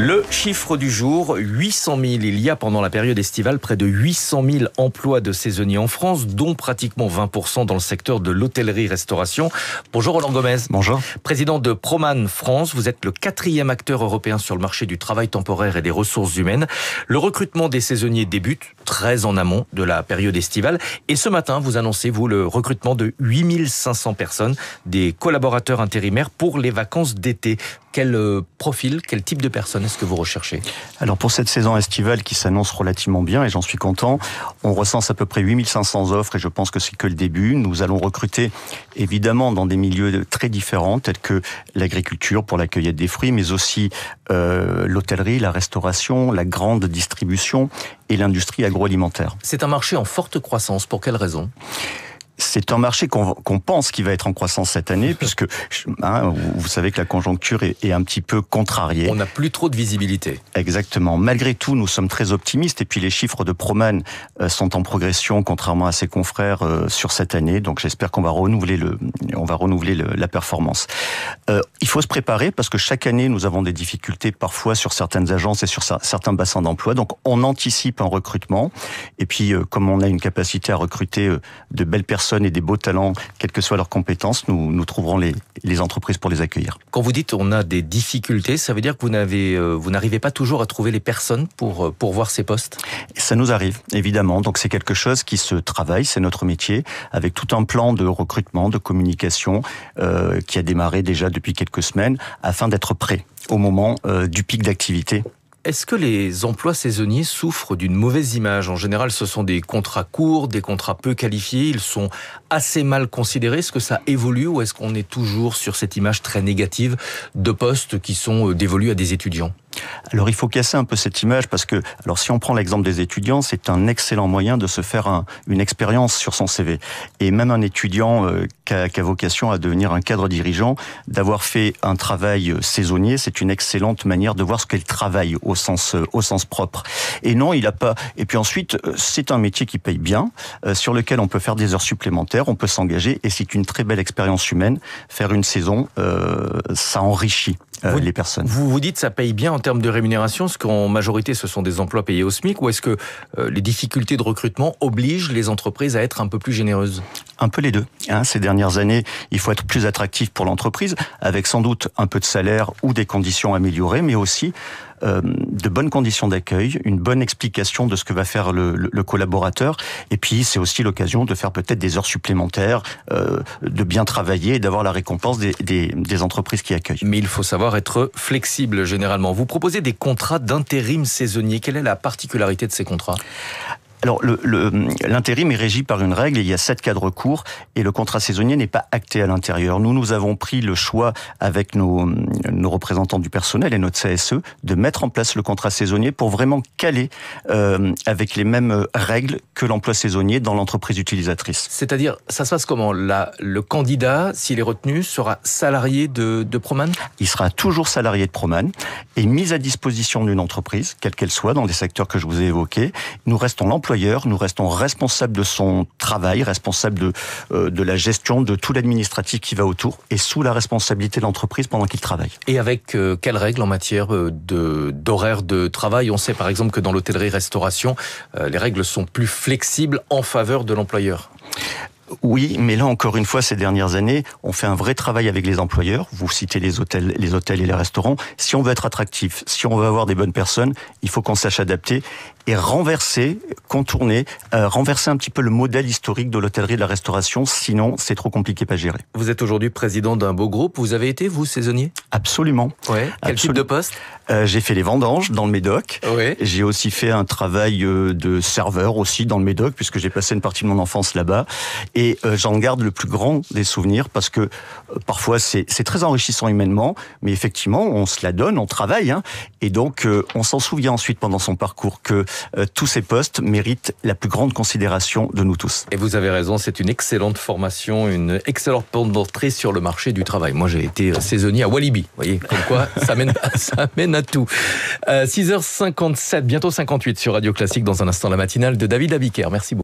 Le chiffre du jour, 800 000. Il y a pendant la période estivale près de 800 000 emplois de saisonniers en France, dont pratiquement 20% dans le secteur de l'hôtellerie-restauration. Bonjour Roland Gomez. Bonjour. Président de Proman France, vous êtes le 4e acteur européen sur le marché du travail temporaire et des ressources humaines. Le recrutement des saisonniers débute très en amont de la période estivale. Et ce matin, vous annoncez, vous, le recrutement de 8500 personnes, des collaborateurs intérimaires pour les vacances d'été. Quel profil, quel type de personnes est-ce que vous recherchez ? Alors pour cette saison estivale qui s'annonce relativement bien, et j'en suis content, on recense à peu près 8500 offres et je pense que c'est que le début. Nous allons recruter évidemment dans des milieux très différents tels que l'agriculture pour la cueillette des fruits, mais aussi l'hôtellerie, la restauration, la grande distribution et l'industrie agroalimentaire. C'est un marché en forte croissance, pour quelle raison ? C'est un marché qu'on pense qui va être en croissance cette année, puisque vous savez que la conjoncture est un petit peu contrariée. On n'a plus trop de visibilité. Exactement. Malgré tout, nous sommes très optimistes, et puis les chiffres de Proman sont en progression, contrairement à ses confrères, sur cette année. Donc j'espère qu'on va renouveler la performance. Il faut se préparer, parce que chaque année, nous avons des difficultés parfois sur certaines agences et sur certains bassins d'emploi. Donc on anticipe un recrutement, et puis comme on a une capacité à recruter de belles personnes et des beaux talents, quelles que soient leurs compétences, nous trouverons les entreprises pour les accueillir. Quand vous dites on a des difficultés, ça veut dire que vous n'arrivez pas toujours à trouver les personnes pour pourvoir ces postes ? Ça nous arrive, évidemment. Donc c'est quelque chose qui se travaille, c'est notre métier, avec tout un plan de recrutement, de communication qui a démarré déjà depuis quelques semaines, afin d'être prêt au moment du pic d'activité. Est-ce que les emplois saisonniers souffrent d'une mauvaise image ? En général, ce sont des contrats courts, des contrats peu qualifiés, ils sont assez mal considérés. Est-ce que ça évolue ou est-ce qu'on est toujours sur cette image très négative de postes qui sont dévolus à des étudiants ? Alors il faut casser un peu cette image parce que, alors si on prend l'exemple des étudiants, c'est un excellent moyen de se faire une expérience sur son CV. Et même un étudiant qui a vocation à devenir un cadre dirigeant, d'avoir fait un travail saisonnier, c'est une excellente manière de voir ce qu'est le travail au sens propre. Et non, il a pas. Et puis ensuite, c'est un métier qui paye bien, sur lequel on peut faire des heures supplémentaires, on peut s'engager, et c'est une très belle expérience humaine. Faire une saison, ça enrichit les personnes. Vous dites ça paye bien en termes de rémunération, est-ce qu'en majorité ce sont des emplois payés au SMIC, ou est-ce que les difficultés de recrutement obligent les entreprises à être un peu plus généreuses ? Un peu les deux. Ces dernières années, il faut être plus attractif pour l'entreprise, avec sans doute un peu de salaire ou des conditions améliorées, mais aussi de bonnes conditions d'accueil, une bonne explication de ce que va faire le collaborateur, et puis c'est aussi l'occasion de faire peut-être des heures supplémentaires, de bien travailler et d'avoir la récompense des entreprises qui accueillent. Mais il faut savoir être flexible généralement. Vous proposez des contrats d'intérim saisonnier. Quelle est la particularité de ces contrats ? Alors, l'intérim est régi par une règle, il y a 7 cadres courts, et le contrat saisonnier n'est pas acté à l'intérieur. Nous avons pris le choix, avec nos représentants du personnel et notre CSE, de mettre en place le contrat saisonnier pour vraiment caler avec les mêmes règles que l'emploi saisonnier dans l'entreprise utilisatrice. C'est-à-dire, ça se passe comment ? Le candidat, s'il est retenu, sera salarié de Proman ? Il sera toujours salarié de Proman et mis à disposition d'une entreprise, quelle qu'elle soit, dans les secteurs que je vous ai évoqués. Nous restons l'employeur, nous restons responsables de son travail, responsables de la gestion de tout l'administratif qui va autour, et sous la responsabilité de l'entreprise pendant qu'il travaille. Et avec quelles règles en matière d'horaire de travail ? On sait par exemple que dans l'hôtellerie-restauration, les règles sont plus flexibles en faveur de l'employeur. Oui, mais là encore une fois, ces dernières années, on fait un vrai travail avec les employeurs. Vous citez les hôtels et les restaurants. Si on veut être attractif, si on veut avoir des bonnes personnes, il faut qu'on sache adapter et renverser un petit peu le modèle historique de l'hôtellerie et de la restauration. Sinon, c'est trop compliqué à gérer. Vous êtes aujourd'hui président d'un beau groupe. Vous avez été, vous, saisonnier ? Absolument. Ouais. Quel type de poste ? J'ai fait les vendanges dans le Médoc. Ouais. J'ai aussi fait un travail de serveur aussi dans le Médoc, puisque j'ai passé une partie de mon enfance là-bas. Et j'en garde le plus grand des souvenirs, parce que parfois c'est très enrichissant humainement, mais effectivement on se la donne, on travaille, et donc on s'en souvient ensuite pendant son parcours que tous ces postes méritent la plus grande considération de nous tous. Et vous avez raison, c'est une excellente formation, une excellente porte d'entrée sur le marché du travail. Moi j'ai été saisonnier à Walibi, vous voyez, comme quoi ça mène à tout. 6h57, bientôt 58 sur Radio Classique, dans un instant la matinale de David Abiker. Merci beaucoup.